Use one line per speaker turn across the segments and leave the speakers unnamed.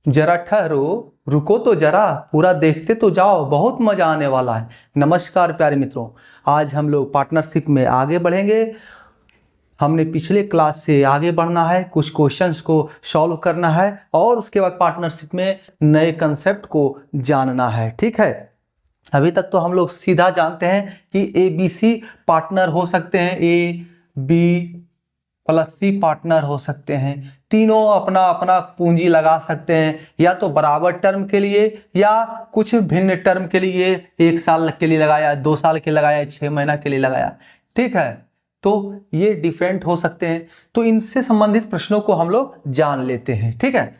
जरा ठहरो, रुको तो जरा, पूरा देखते तो जाओ, बहुत मजा आने वाला है। नमस्कार प्यारे मित्रों, आज हम लोग पार्टनरशिप में आगे बढ़ेंगे। हमने पिछले क्लास से आगे बढ़ना है, कुछ क्वेश्चंस को सॉल्व करना है और उसके बाद पार्टनरशिप में नए कंसेप्ट को जानना है। ठीक है, अभी तक तो हम लोग सीधा जानते हैं कि ए बी सी पार्टनर हो सकते हैं, A B plus C partner हो सकते हैं। तीनों अपना अपना पूंजी लगा सकते हैं, या तो बराबर टर्म के लिए या कुछ भिन्न टर्म के लिए। 1 साल के लिए लगाया, 2 साल के लगाया, 6 महीना के लिए लगाया। ठीक है, तो ये डिफरेंट हो सकते हैं। तो इनसे संबंधित प्रश्नों को हम लोग जान लेते हैं। ठीक है,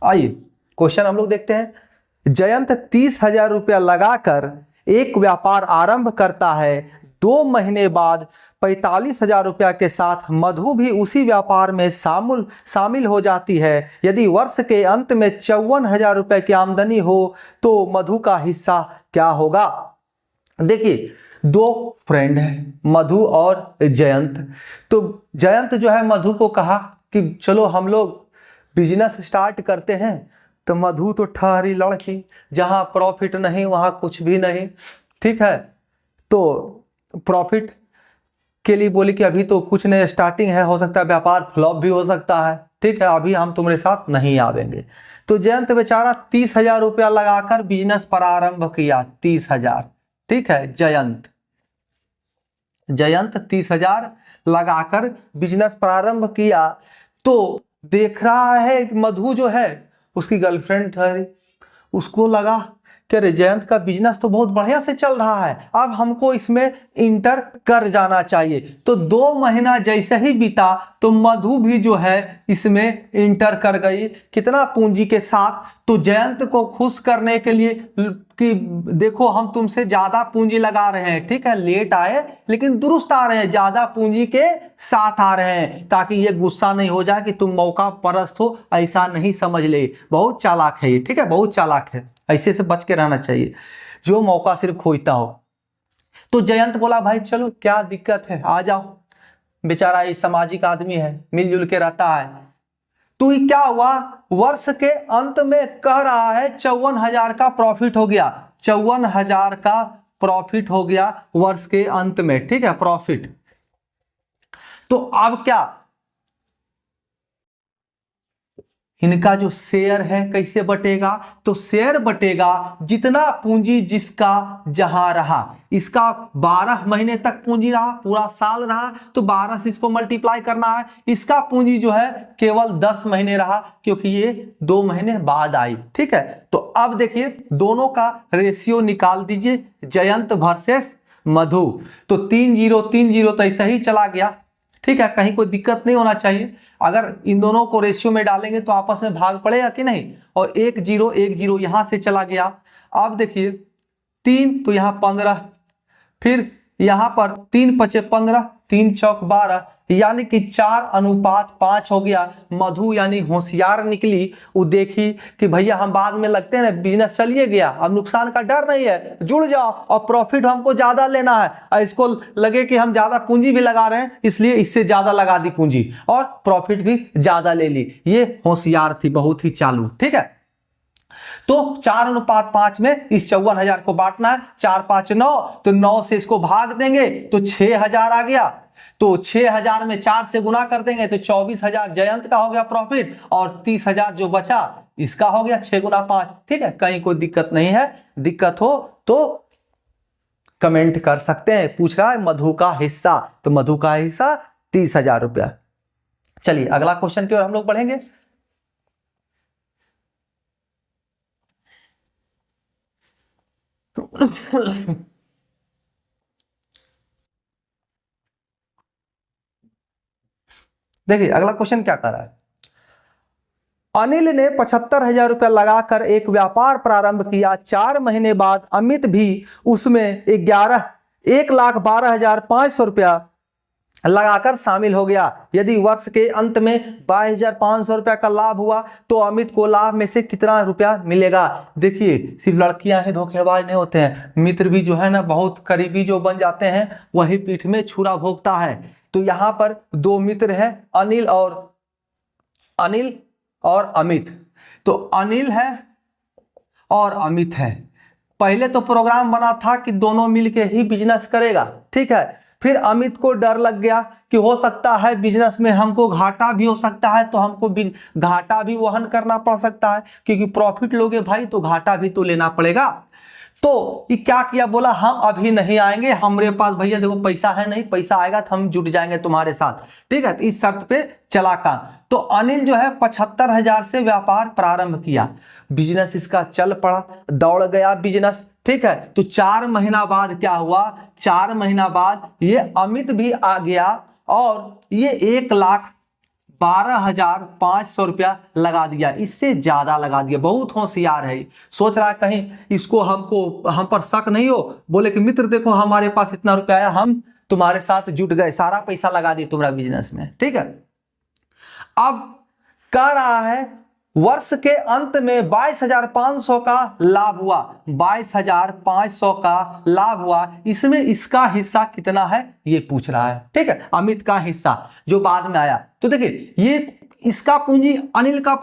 आइए क्वेश्चन हम लोग देखते हैं। जयंत 30,000 रुपया लगाकर एक व्यापार आरंभ करता है। 2 महीने बाद 45,000 रुपया के साथ मधु भी उसी व्यापार में शामिल हो जाती है। यदि वर्ष के अंत में 54,000 रुपये की आमदनी हो तो मधु का हिस्सा क्या होगा। देखिए, 2 फ्रेंड हैं, मधु और जयंत। तो जयंत जो है मधु को कहा कि चलो हम लोग बिजनेस स्टार्ट करते हैं। तो मधु तो ठहरी लड़की, जहां प्रॉफिट नहीं वहां कुछ भी नहीं। ठीक है, तो प्रॉफिट के लिए बोली कि अभी तो कुछ नहीं, स्टार्टिंग है, हो सकता है व्यापार फ्लॉप भी हो सकता है। ठीक है, अभी हम तुम्हारे साथ नहीं आवेंगे। तो जयंत बेचारा 30,000 रुपया लगाकर बिजनेस प्रारंभ किया। 30,000, ठीक है, जयंत 30,000 लगाकर बिजनेस प्रारंभ किया। तो देख रहा है कि मधु जो है उसकी गर्लफ्रेंड ठहरी, उसको लगा कि अरे जयंत का बिजनेस तो बहुत बढ़िया से चल रहा है, अब हमको इसमें इंटर कर जाना चाहिए। तो 2 महीना जैसे ही बीता तो मधु भी जो है इसमें इंटर कर गई। कितना पूंजी के साथ, तो जयंत को खुश करने के लिए कि देखो हम तुमसे ज्यादा पूंजी लगा रहे हैं। ठीक है, लेट आए लेकिन दुरुस्त आ रहे हैं, ज्यादा पूंजी के साथ आ रहे हैं, ताकि ये गुस्सा नहीं हो जाए कि तुम मौका परस्त हो, ऐसा नहीं समझ ले। बहुत चालाक है ये, ठीक है, बहुत चालाक है, ऐसे से बच के रहना चाहिए जो मौका सिर्फ खोजता हो। तो जयंत बोला भाई चलो क्या दिक्कत है, आ जाओ। बेचारा ये सामाजिक आदमी है, मिलजुल के रहता है। तो ये क्या हुआ, वर्ष के अंत में कह रहा है 54,000 का प्रॉफिट हो गया। 54,000 का प्रॉफिट हो गया वर्ष के अंत में। ठीक है, प्रॉफिट। तो अब क्या, इनका जो शेयर है कैसे बटेगा, तो शेयर बटेगा जितना पूंजी जिसका जहां रहा। इसका 12 महीने तक पूंजी रहा, पूरा साल रहा, तो 12 से इसको मल्टीप्लाई करना है। इसका पूंजी जो है केवल 10 महीने रहा, क्योंकि ये 2 महीने बाद आई। ठीक है, तो अब देखिए दोनों का रेशियो निकाल दीजिए, जयंत वर्सेस मधु। तो 3-0 तो ऐसा ही चला गया। ठीक है, कहीं कोई दिक्कत नहीं होना चाहिए। अगर इन दोनों को रेशियो में डालेंगे तो आपस में भाग पड़ेगा कि नहीं। और 1-0 यहां से चला गया। अब देखिए 3 तो यहां 15, फिर यहां पर 3×5 = 15, 3×4 = 12, यानी कि 4:5 हो गया। मधु यानी होशियार निकली, वो देखी कि भैया हम बाद में लगते हैं ना, बिजनेस चलिए गया, अब नुकसान का डर नहीं है, जुड़ जाओ और प्रॉफिट हमको ज्यादा लेना है। और इसको लगे कि हम ज्यादा पूंजी भी लगा रहे हैं, इसलिए इससे ज्यादा लगा दी पूंजी और प्रॉफिट भी ज्यादा ले ली। ये होशियार थी, बहुत ही चालू। ठीक है, तो 4:5 में इस 54,000 को बांटना है। 4×5 = 9, तो 9 से इसको भाग देंगे तो 6,000 आ गया। तो 6,000 में 4 से गुना कर देंगे तो 24,000 जयंत का हो गया प्रॉफिट, और 30,000 जो बचा इसका हो गया। 6×5। ठीक है, कहीं कोई दिक्कत नहीं है। दिक्कत हो तो कमेंट कर सकते हैं। पूछ रहा है मधु का हिस्सा, तो मधु का हिस्सा 30,000 रुपया। चलिए अगला क्वेश्चन की ओर हम लोग बढ़ेंगे। देखिए अगला क्वेश्चन क्या कर रहा है। अनिल ने 75,000 रुपया लगाकर एक व्यापार प्रारंभ किया। 4 महीने बाद अमित भी उसमें 1,12,500 रुपया लगाकर शामिल हो गया। यदि वर्ष के अंत में 22,500 रुपया का लाभ हुआ तो अमित को लाभ में से कितना रुपया मिलेगा। देखिए सिर्फ लड़कियां ही धोखेबाज नहीं होते हैं, मित्र भी जो है ना बहुत करीबी जो बन जाते हैं वही पीठ में छुरा भोगता है। तो यहाँ पर 2 मित्र हैं, अनिल और अनिल और अमित। तो अनिल है और अमित है। पहले तो प्रोग्राम बना था कि दोनों मिलके ही बिजनेस करेगा, ठीक है। फिर अमित को डर लग गया कि हो सकता है बिजनेस में हमको घाटा भी हो सकता है, तो हमको घाटा भी वहन करना पड़ सकता है, क्योंकि प्रॉफिट लोगे भाई तो घाटा भी तो लेना पड़ेगा। तो ये क्या किया, बोला हम अभी नहीं आएंगे, हमारे पास भैया देखो पैसा है नहीं, पैसा आएगा तो हम जुट जाएंगे तुम्हारे साथ, ठीक है। तो इस शर्त पे चला काम। तो अनिल जो है 75,000 से व्यापार प्रारंभ किया, बिजनेस इसका चल पड़ा, दौड़ गया बिजनेस, ठीक है। तो 4 महीना बाद क्या हुआ, 4 महीना बाद ये अमित भी आ गया और ये 1,12,500 रुपया लगा दिया, इससे ज्यादा लगा दिया। बहुत होशियार है, सोच रहा है कहीं इसको हम पर शक नहीं हो, बोले कि मित्र देखो हमारे पास इतना रुपया आया, हम तुम्हारे साथ जुट गए, सारा पैसा लगा दिए तुम्हारा बिजनेस में, ठीक है। अब कह रहा है वर्ष के अंत में 22,500 का लाभ हुआ, 22,500 का लाभ हुआ, इसमें इसका हिस्सा कितना है ये पूछ रहा है, ठीक है। अमित का हिस्सा जो बाद में आया। तो देखिए ये इसका पूंजी, अनिल का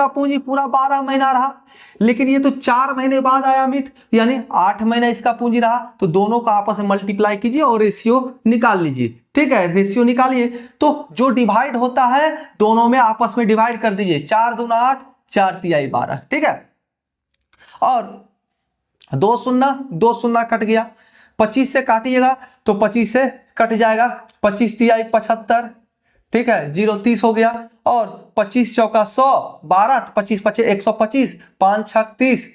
पूंजी पूरा 12 महीना रहा, लेकिन ये तो 4 महीने बाद आया अमित, यानी 8 महीना इसका पूंजी रहा। तो दोनों का आपस में मल्टीप्लाई कीजिए और रेशियो निकाल लीजिए, ठीक है। रेशियो निकालिए तो जो डिवाइड होता है दोनों में आपस में डिवाइड कर दीजिए, 4 दूना 8, 4 तिहाई 12, ठीक है। और 2 शून्य कट गया, 25 से काटिएगा तो 25 से कट जाएगा, 25 तिहाई 75, ठीक है। 0 30 हो गया, और 25 चौका 100, 12, 25 पचे 125, 5 6 30,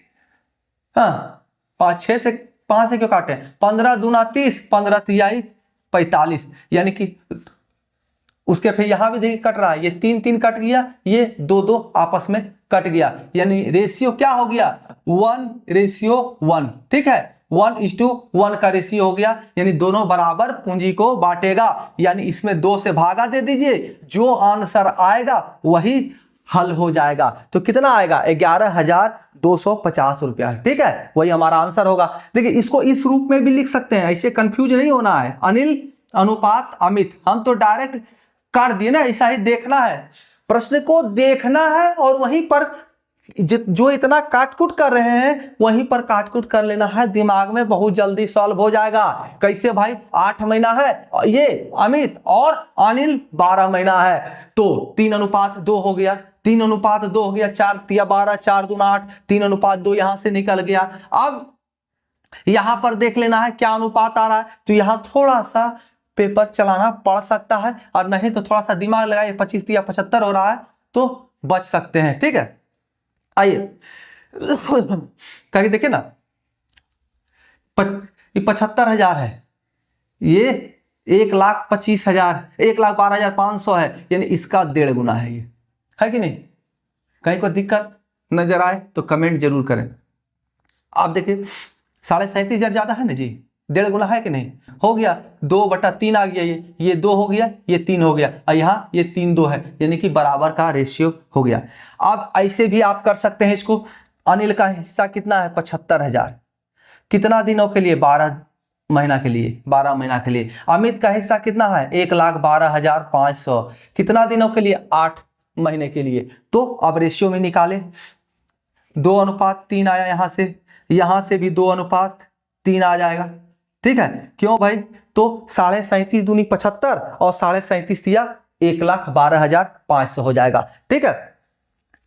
हाँ 5 6 से 5 से क्यों काटे, 15 दूना 30, 15 तिहाई 45, यानी कि उसके फिर यहां भी देखिए कट रहा है, ये 3 3 कट गया, ये 2 2 आपस में कट गया, यानी रेशियो क्या हो गया 1:1, ठीक है। 1:1 का रेशियो हो गया, यानी दोनों बराबर पूंजी को बांटेगा, यानी इसमें 2 से भागा दे दीजिए, जो आंसर आएगा वही हल हो जाएगा। तो कितना आएगा 11,250 रुपया, ठीक है, वही हमारा आंसर होगा। देखिए इसको इस रूप में भी लिख सकते हैं, ऐसे कंफ्यूज नहीं होना है। अनिल अनुपात अमित, हम तो डायरेक्ट कर दिए ना, ऐसा ही देखना है, प्रश्न को देखना है और वहीं पर जो इतना काटकुट कर रहे हैं वहीं पर काटकुट कर लेना है, दिमाग में बहुत जल्दी सॉल्व हो जाएगा। कैसे भाई, 8 महीना है ये अमित और अनिल 12 महीना है, तो 3:2 हो गया, 3:2 हो गया, 4 तिया 12, 4 दूना 8, 3:2 यहां से निकल गया। अब यहां पर देख लेना है क्या अनुपात आ रहा है, तो यहां थोड़ा सा पेपर चलाना पड़ सकता है, और नहीं तो थोड़ा सा दिमाग लगाइए, 25 तिया 75 हो रहा है तो बच सकते हैं, ठीक है। आइए कहीं देखिए ना, 75,000 है, ये 1,25,000, 1,12,500 है, यानी इसका 1.5 गुना है, ये है कि नहीं। कहीं कोई दिक्कत नजर आए तो कमेंट जरूर करें। आप देखिए 37,500 ज्यादा है ना जी, 1.5 गुना है कि नहीं, हो गया 2/3 आ गया, ये 2 हो गया, ये 3 हो गया, और यहाँ ये 3 2 है, यानी कि बराबर का रेशियो हो गया। अब ऐसे भी आप कर सकते हैं इसको, अनिल का हिस्सा कितना है 75,000, कितना दिनों के लिए 12 महीना के लिए, 12 महीना के लिए। अमित का हिस्सा कितना है 1,12,500, कितना दिनों के लिए 8 महीने के लिए। तो अब रेशियो में निकाले, 2:3 आया, यहां से भी 2:3 आ जाएगा, ठीक है। क्यों भाई, तो 37.5 दूनी 75 और 37.5 दिया 1,12,500 हो जाएगा, ठीक है।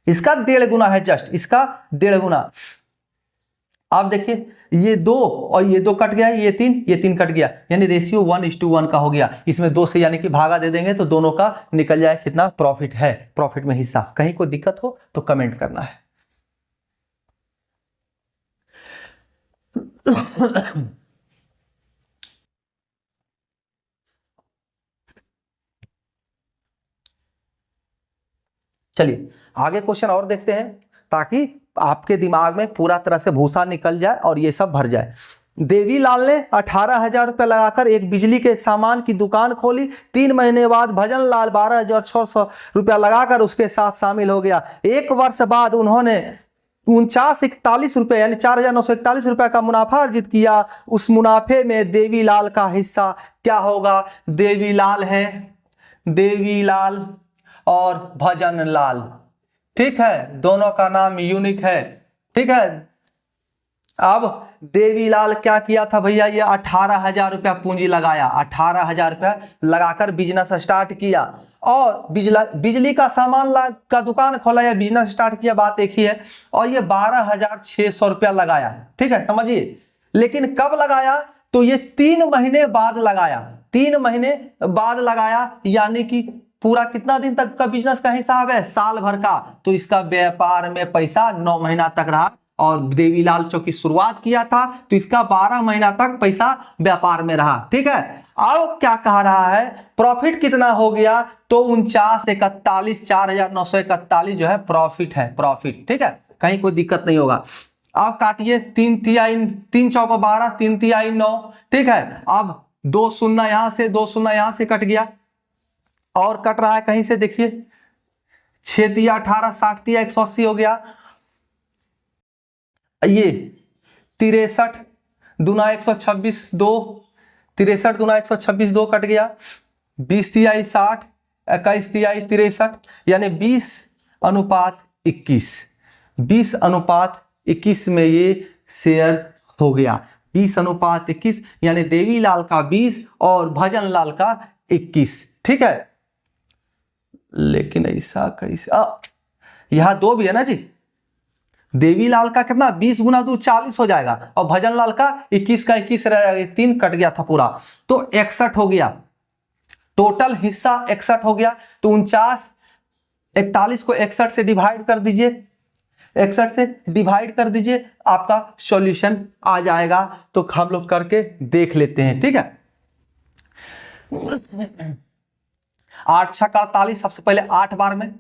इसका 1.5 गुना है, जस्ट इसका 1.5 गुना। आप देखिए ये 2 और ये 2 कट गया, ये 3 कट गया, यानी रेशियो 1:1 का हो गया। इसमें 2 से यानी कि भागा दे देंगे तो दोनों का निकल जाए कितना प्रॉफिट है, प्रॉफिट में हिस्सा। कहीं कोई दिक्कत हो तो कमेंट करना है। चलिए आगे क्वेश्चन और देखते हैं, ताकि आपके दिमाग में पूरा तरह से भूसा निकल जाए और ये सब भर जाए। देवीलाल ने 18,000 रुपये लगाकर एक बिजली के सामान की दुकान खोली। 3 महीने बाद भजन लाल 12,600 रुपया लगाकर उसके साथ शामिल हो गया। 1 वर्ष बाद उन्होंने 4941 रुपये यानी 4,941 रुपये का मुनाफा अर्जित किया। उस मुनाफे में देवीलाल का हिस्सा क्या होगा। देवीलाल है, देवीलाल और भजन लाल। ठीक है, दोनों का नाम यूनिक है। ठीक है, अब देवीलाल क्या किया था भैया, ये 18,000 रुपया पूंजी लगाया, 18,000 रुपया लगाकर बिजनेस स्टार्ट किया और बिजली का सामान का दुकान खोला या बिजनेस स्टार्ट किया, बात एक ही है। और ये 12,600 रुपया लगाया। ठीक है, समझिए। लेकिन कब लगाया, तो ये 3 महीने बाद लगाया, 3 महीने बाद लगाया, यानी कि पूरा कितना दिन तक का बिजनेस का हिसाब है, साल भर का। तो इसका व्यापार में पैसा 9 महीना तक रहा और देवीलाल चौकी शुरुआत किया था तो इसका 12 महीना तक पैसा व्यापार में रहा। ठीक है, अब क्या कह रहा है, प्रॉफिट कितना हो गया, तो 49,41, 4,941 जो है प्रॉफिट है, प्रॉफिट। ठीक है, कहीं कोई दिक्कत नहीं होगा। अब काटिए, 3 चौको 12, 3 तिहाई 9। ठीक है, अब 2 शून्य यहां से, 2 शून्य यहां से कट गया और कट रहा है कहीं से, देखिए 6 तिया 18, 60 तिया 180 हो गया। ये 63 दूना 126, 2 63 दूना 126, 2 कट गया। 20 तिहाई 60, 21 तिहाई 63, यानी 20:21, 20:21 में ये शेयर हो गया। 20:21 यानी देवीलाल का 20 और भजन लाल का 21। ठीक है, लेकिन ऐसा कैसे, यहां 2 भी है ना जी। देवीलाल का कितना, 20 गुना 2 40 हो जाएगा और भजन लाल का 21 का 21 रहेगा, 3 कट गया था पूरा, तो 61 हो गया। टोटल हिस्सा 61 हो गया। तो 41 को 61 से डिवाइड कर दीजिए, 61 से डिवाइड कर दीजिए, आपका सॉल्यूशन आ जाएगा। तो हम लोग करके देख लेते हैं। ठीक है, 8 छक 48, सबसे पहले 8 बार में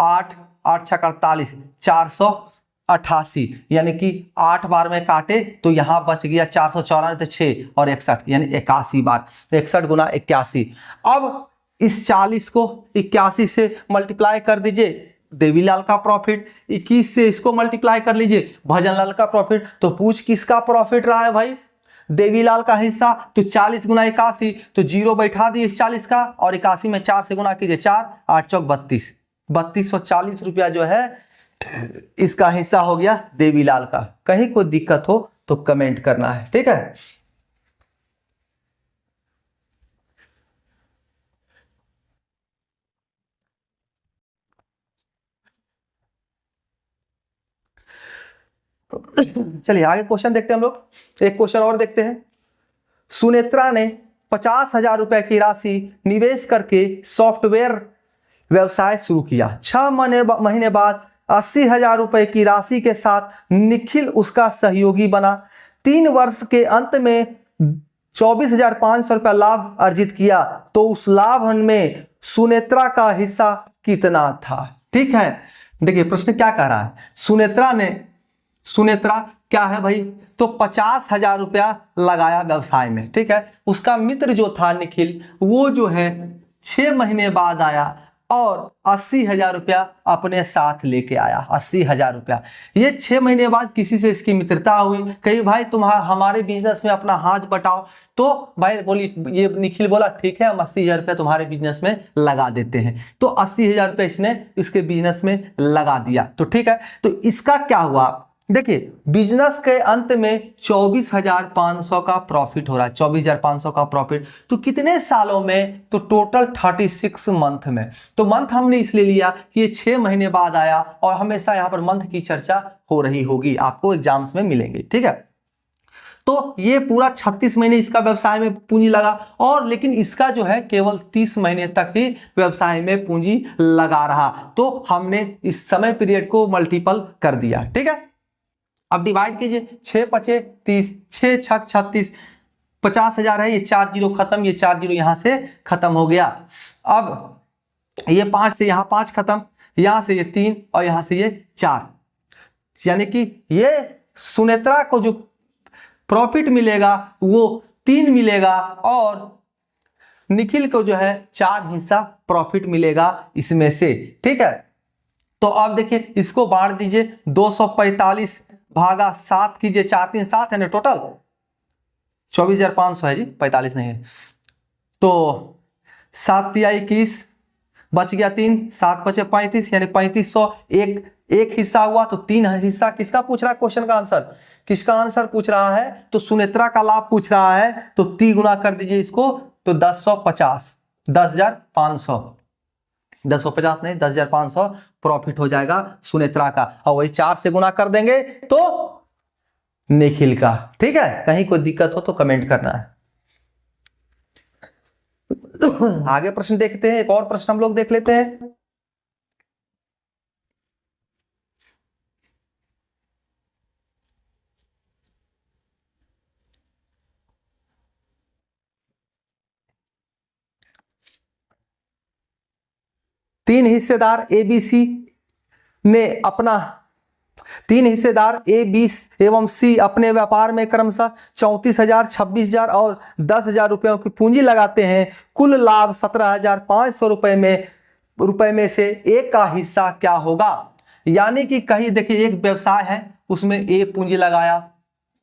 8 8 छक 48, 488, यानी कि 8 बार में काटे तो यहां बच गया 494, तो 6 और 61 यानी 81 बार, 61 गुना 81। अब इस 40 को 81 से मल्टीप्लाई कर दीजिए, देवीलाल का प्रॉफिट। 21 से इसको मल्टीप्लाई कर लीजिए, भजन लाल का प्रॉफिट। तो पूछ किसका प्रॉफिट रहा है भाई, देवीलाल का हिस्सा। तो 40 गुना 81, तो 0 बैठा दिए इस 40 का और 81 में 4 से गुना कीजिए, 4 8 चौक 32, 3240 रुपया जो है इसका हिस्सा हो गया देवीलाल का। कहीं कोई दिक्कत हो तो कमेंट करना है। ठीक है, चलिए आगे क्वेश्चन देखते हैं हम लोग। एक क्वेश्चन और देखते हैं। सुनेत्रा ने 50,000 रुपए की राशि निवेश करके सॉफ्टवेयर व्यवसाय शुरू किया। 6 महीने बाद 80,000 रुपए की राशि के साथ निखिल उसका सहयोगी बना। 3 वर्ष के अंत में 24,500 रुपया लाभ अर्जित किया। तो उस लाभ में सुनेत्रा का हिस्सा कितना था। ठीक है, देखिए प्रश्न क्या कह रहा है, सुनेत्रा क्या है भाई, तो 50,000 रुपया लगाया व्यवसाय में। ठीक है, उसका मित्र जो था निखिल, वो जो है 6 महीने बाद आया और 80,000 रुपया अपने साथ लेके आया। 80,000 रुपया, ये 6 महीने बाद किसी से इसकी मित्रता हुई, कही भाई तुम्हारा हमारे बिजनेस में अपना हाथ बटाओ। तो भाई बोली, ये निखिल बोला ठीक है, हम 80,000 रुपया तुम्हारे बिजनेस में लगा देते हैं। तो 80,000 रुपया इसने इसके बिजनेस में लगा दिया। तो ठीक है, तो इसका क्या हुआ, देखिए बिजनेस के अंत में 24,500 का प्रॉफिट हो रहा है, 24,500 का प्रॉफिट। तो कितने सालों में, तो टोटल 36 मंथ में। तो मंथ हमने इसलिए लिया कि ये 6 महीने बाद आया और हमेशा यहाँ पर मंथ की चर्चा हो रही होगी, आपको एग्जाम्स में मिलेंगे। ठीक है, तो ये पूरा 36 महीने इसका व्यवसाय में पूंजी लगा, और लेकिन इसका जो है केवल 30 महीने तक ही व्यवसाय में पूंजी लगा रहा। तो हमने इस समय पीरियड को मल्टीपल कर दिया। ठीक है, अब डिवाइड कीजिए, 6 पचे 30, 6 छक 36, 50,000 है, ये 4 जीरो खत्म, ये 4 जीरो यहां से खत्म हो गया। अब ये 5 से यहां 5 खत्म, यहां से ये 3 और यहां से ये 4, यानी कि ये सुनेत्रा को जो प्रॉफिट मिलेगा वो 3 मिलेगा और निखिल को जो है 4 हिस्सा प्रॉफिट मिलेगा इसमें से। ठीक है, तो अब देखिए इसको बांट दीजिए, 245 भागा 7 कीजिए, 4 3 7 है ना, टोटल 24,500 है जी, 45 नहीं है। तो 7 तिया 21, बच गया 3, 7 बचे 35, यानी 3500 एक हिस्सा हुआ, तो 3 हिस्सा किसका पूछ रहा है क्वेश्चन का आंसर, किसका आंसर पूछ रहा है, तो सुनेत्रा का लाभ पूछ रहा है, तो 3 गुना कर दीजिए इसको, तो 1050, 10,500, 1050 नहीं 10,500 प्रॉफिट हो जाएगा सुनेत्रा का, और वही 4 से गुना कर देंगे तो निखिल का। ठीक है, कहीं कोई दिक्कत हो तो कमेंट करना है। आगे प्रश्न देखते हैं, एक और प्रश्न हम लोग देख लेते हैं। तीन हिस्सेदार ए बी एवं सी अपने व्यापार में क्रमशः 34,000, 26,000 और 10,000 रुपयों की पूंजी लगाते हैं। कुल लाभ 17,500 रुपए में से ए का हिस्सा क्या होगा। यानी कि कहीं देखिए एक व्यवसाय है, उसमें ए पूंजी लगाया,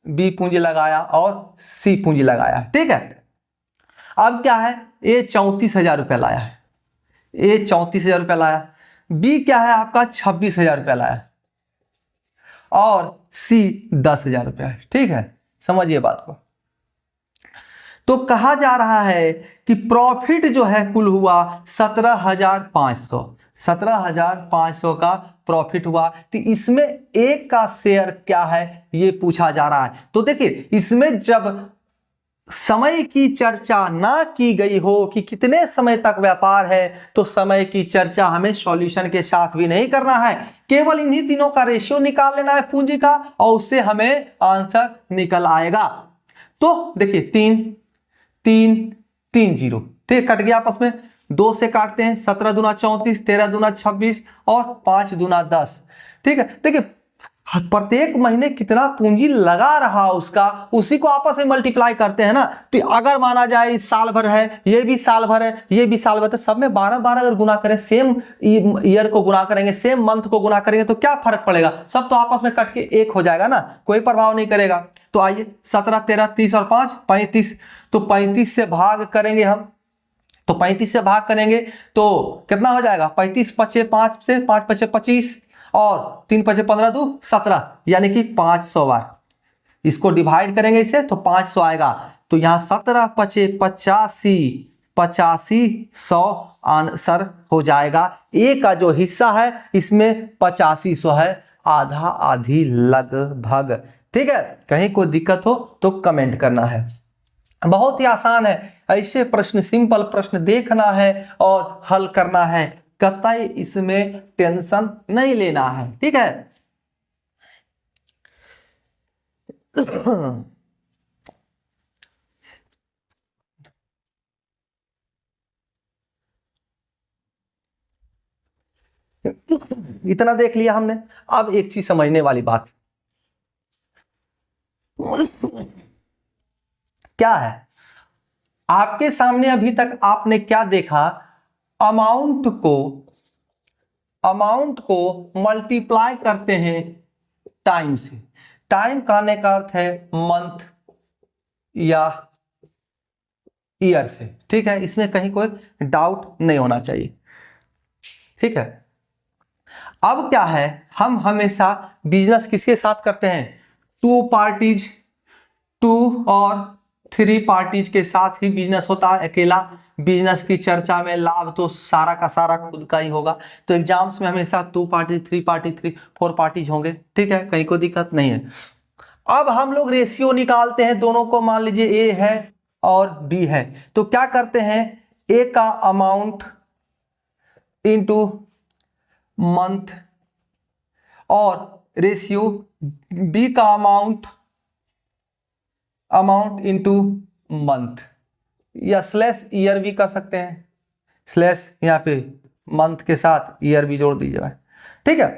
बी पूंजी लगाया और सी पूंजी लगाया, ठीक है। अब क्या है, ए 34,000 रुपया लाया है, ए 34,000 रुपया लाया, बी क्या है आपका 26,000 रुपया लाया और सी 10,000 रुपया है, ठीक है। समझिए बात को। तो कहा जा रहा है कि प्रॉफिट जो है कुल हुआ 17,500 का प्रॉफिट हुआ। तो इसमें एक का शेयर क्या है ये पूछा जा रहा है। तो देखिए इसमें जब समय की चर्चा ना की गई हो कि कितने समय तक व्यापार है, तो समय की चर्चा हमें सॉल्यूशन के साथ भी नहीं करना है, केवल इन्हीं तीनों का रेशियो निकाल लेना है पूंजी का और उससे हमें आंसर निकल आएगा। तो देखिए 3 3 3 0, ठीक, कट गया आपस में, 2 से काटते हैं, 17 दूना 34, 13 दूना 26 और 5 दूना 10, ठीक है। देखिए प्रत्येक महीने कितना पूंजी लगा रहा उसका, उसी को आपस में मल्टीप्लाई करते हैं ना। तो अगर माना जाए साल भर है, ये भी साल भर है, ये भी साल भर, तो सब में 12-12 अगर गुना करें, सेम ईयर को गुना करेंगे, सेम मंथ को गुना करेंगे, तो क्या फर्क पड़ेगा, सब तो आपस में कट के एक हो जाएगा ना, कोई प्रभाव नहीं करेगा। तो आइए 17, 13, 30 और 5 35, तो 35 से भाग करेंगे हम, तो 35 से भाग करेंगे तो कितना हो जाएगा, 35 पचे 5 से 5 पचे 25 और 3 पचे 15 2 17, यानी कि 500 बार इसको डिवाइड करेंगे इसे तो 500 आएगा। तो यहां 17 पचे 85 100 आंसर हो जाएगा। ए का जो हिस्सा है इसमें 8500 है, आधा आधी लगभग, ठीक है। कहीं कोई दिक्कत हो तो कमेंट करना है। बहुत ही आसान है, ऐसे प्रश्न, सिंपल प्रश्न देखना है और हल करना है, कतई इसमें टेंशन नहीं लेना है, ठीक है। इतना देख लिया हमने। अब एक चीज समझने वाली बात क्या है, आपके सामने अभी तक आपने क्या देखा, अमाउंट को मल्टीप्लाई करते हैं टाइम से। टाइम कहने का अर्थ है मंथ या ईयर से, ठीक है। इसमें कहीं कोई डाउट नहीं होना चाहिए, ठीक है। अब क्या है, हम हमेशा बिजनेस किसके साथ करते हैं, 2 पार्टीज, 2 और 3 पार्टीज के साथ ही बिजनेस होता है। अकेला बिजनेस की चर्चा में लाभ तो सारा का सारा खुद का ही होगा। तो एग्जाम्स में हमेशा 2 पार्टी 3 पार्टी 4 पार्टीज होंगे, ठीक है, कहीं कोई दिक्कत नहीं है। अब हम लोग रेशियो निकालते हैं दोनों को, मान लीजिए ए है और बी है, तो क्या करते हैं, ए का अमाउंट इनटू मंथ और रेशियो बी का अमाउंट इनटू मंथ, या स्लैश ईयर भी कर सकते हैं, स्लैश यहाँ पे मंथ के साथ ईयर भी जोड़ दीजिएगा, ठीक है।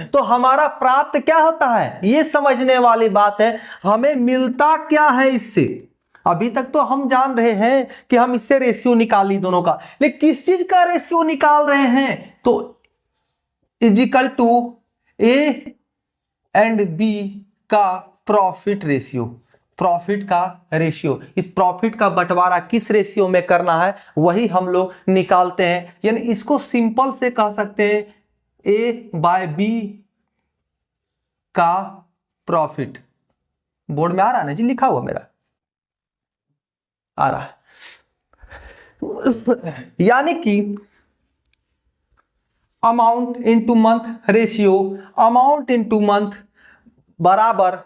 तो हमारा प्राप्त क्या होता है, ये समझने वाली बात है, हमें मिलता क्या है इससे। अभी तक तो हम जान रहे हैं कि हम इससे रेशियो निकाली दोनों का, लेकिन किस चीज का रेशियो निकाल रहे हैं, तो equal to A and B का प्रॉफिट रेशियो। प्रॉफिट का रेशियो। इस प्रॉफिट का बंटवारा किस रेशियो में करना है वही हम लोग निकालते हैं। यानी इसको सिंपल से कह सकते हैं A/B का प्रॉफिट। बोर्ड में आ रहा है ना जी, लिखा हुआ मेरा आ रहा है। यानी कि amount into month ratio, amount into month बराबर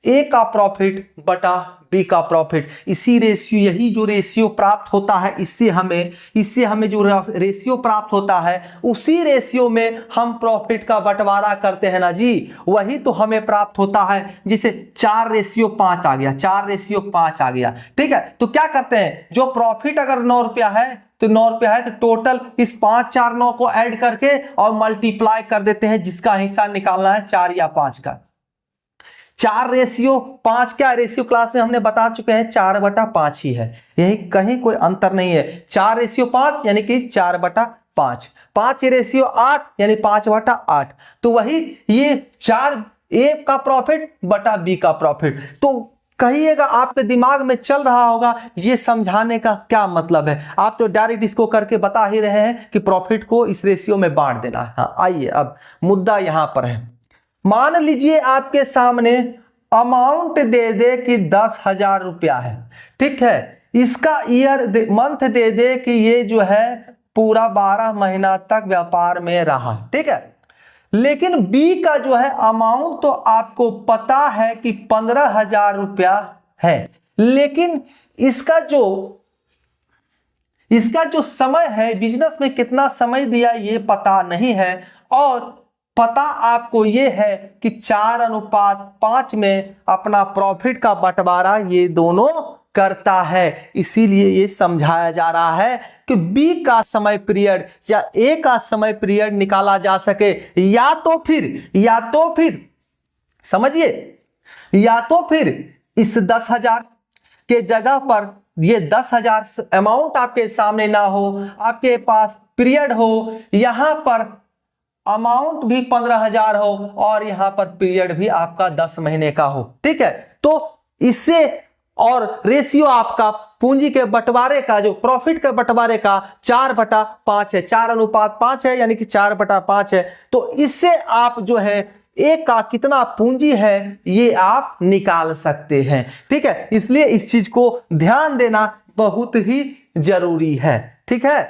A का प्रॉफिट बटा B का प्रॉफिट। इसी रेशियो, यही जो रेशियो प्राप्त होता है इससे हमें जो रेशियो प्राप्त होता है उसी रेशियो में हम प्रॉफिट का बंटवारा करते हैं ना जी, वही तो हमें प्राप्त होता है। जैसे 4/5 आ गया, 4/5 आ गया, ठीक है। तो क्या करते हैं, जो प्रॉफिट अगर 9 रुपया है तो 9 रुपया है तो टोटल इस 5, 4, 9 को ऐड करके और मल्टीप्लाई कर देते हैं, जिसका हिस्सा निकालना है 4 या 5 का। 4/5 क्या रेशियो क्लास में हमने बता चुके हैं 4/5 ही है, यही कहीं कोई अंतर नहीं है। 4/5 यानी कि 4/5, 5/8 यानी 5/8। तो वही ये 4A का प्रॉफिट बटा B का प्रॉफिट। तो कहिएगा आपके दिमाग में चल रहा होगा ये समझाने का क्या मतलब है। आप तो डायरेक्ट इसको करके बता ही रहे हैं कि प्रॉफिट को इस रेशियो में बांट देना है। हाँ, आइए अब मुद्दा यहां पर है। मान लीजिए आपके सामने अमाउंट दे दे कि 10,000 रुपया है, ठीक है। इसका मंथ दे दे कि ये जो है पूरा 12 महीना तक व्यापार में रहा, ठीक है। लेकिन बी का जो है अमाउंट तो आपको पता है कि 15,000 रुपया है, लेकिन इसका जो समय है, बिजनेस में कितना समय दिया ये पता नहीं है। और पता आपको ये है कि 4:5 में अपना प्रॉफिट का बंटवारा ये दोनों करता है। इसीलिए ये समझाया जा रहा है कि बी का समय पीरियड या ए का समय पीरियड निकाला जा सके, या तो फिर समझिए, या तो फिर इस 10,000 के जगह पर ये 10,000 अमाउंट आपके सामने ना हो, आपके पास पीरियड हो, यहां पर अमाउंट भी 15,000 हो और यहां पर पीरियड भी आपका 10 महीने का हो, ठीक है। तो इससे और रेशियो आपका पूंजी के बंटवारे का, जो प्रॉफिट के बंटवारे का 4/5 है, 4:5 है, यानी कि 4/5 है। तो इससे आप जो है ए का कितना पूंजी है ये आप निकाल सकते हैं, ठीक है। इसलिए इस चीज को ध्यान देना बहुत ही जरूरी है, ठीक है।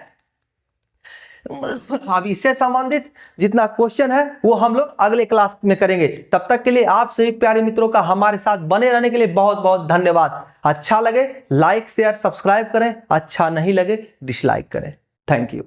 अब इससे संबंधित जितना क्वेश्चन है वो हम लोग अगले क्लास में करेंगे। तब तक के लिए आप सभी प्यारे मित्रों का हमारे साथ बने रहने के लिए बहुत बहुत धन्यवाद। अच्छा लगे लाइक शेयर सब्सक्राइब करें, अच्छा नहीं लगे डिसलाइक करें। Thank you.